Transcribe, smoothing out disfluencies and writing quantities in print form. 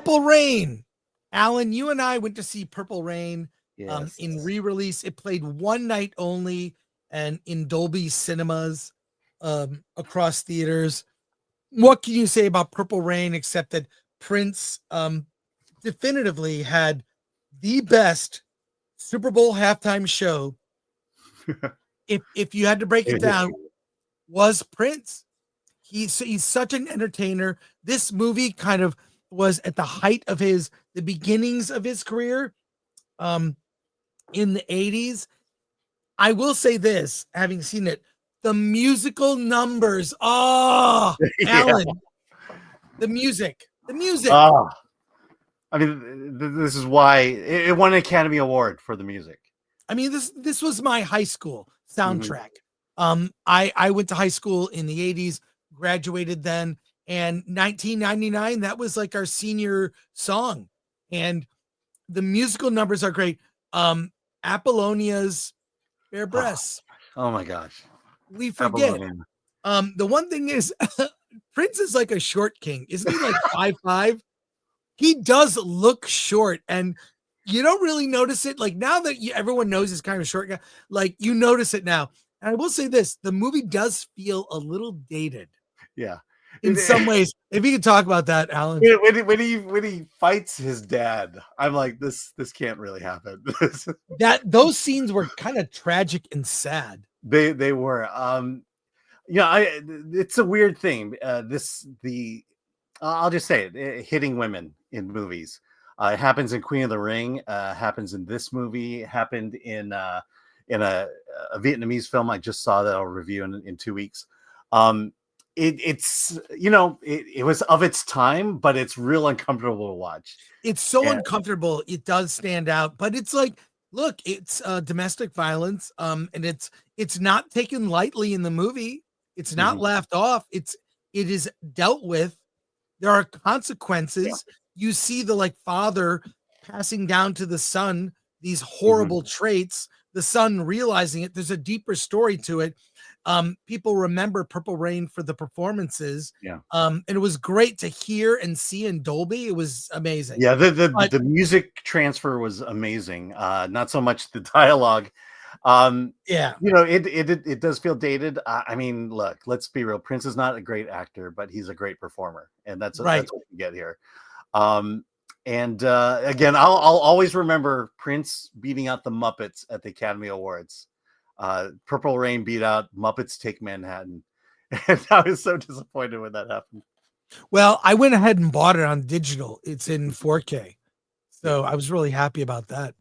Purple Rain. Alan, you and I went to see Purple Rain Yes. in re-release. It played one night only and in Dolby Cinemas across theaters. What can you say about Purple Rain except that Prince definitively had the best Super Bowl halftime show? If you had to break it down, was Prince. He's such an entertainer. This movie kind of was at the height of the beginnings of his career in the 80s. I will say this, having seen it, the musical numbers. Oh, Alan, the music. Oh, I mean, this is why it won an Academy Award for the music. I mean, this was my high school soundtrack. I went to high school in the 80s, graduated then, and 1999, that was like our senior song. And the musical numbers are great. Apollonia's Bare Breasts. Oh my gosh. We forget. The one thing is Prince is like a short king. Isn't he like 5'5"? He does look short, and you don't really notice it. Like now that everyone knows he's kind of a short guy, like you notice it now. And I will say this, the movie does feel a little dated. Yeah. In some ways. If you could talk about that, Alan. When he fights his dad, I'm like, this can't really happen. Those scenes were kind of tragic and sad. They were. It's a weird thing. I'll just say it, hitting women in movies. It happens in Queen of the Ring, happens in this movie, happened in a Vietnamese film I just saw that I'll review in 2 weeks. It was of its time, but it's real uncomfortable to watch. It's so uncomfortable. It does stand out, but it's like, look, it's domestic violence. And it's not taken lightly in the movie. It's not laughed off. It is dealt with. There are consequences. Yeah. You see the father passing down to the son these horrible traits, the son realizing it. There's a deeper story to it. People remember Purple Rain for the performances. Yeah. And it was great to hear and see in Dolby. It was amazing. Yeah, the music transfer was amazing. Not so much the dialogue. It does feel dated. I mean, look, let's be real. Prince is not a great actor, but he's a great performer, and that's what we get here. Again, I'll always remember Prince beating out the Muppets at the Academy Awards. Purple Rain beat out Muppets Take Manhattan, and I was so disappointed when that happened. Well, I went ahead and bought it on digital. It's in 4K, so I was really happy about that.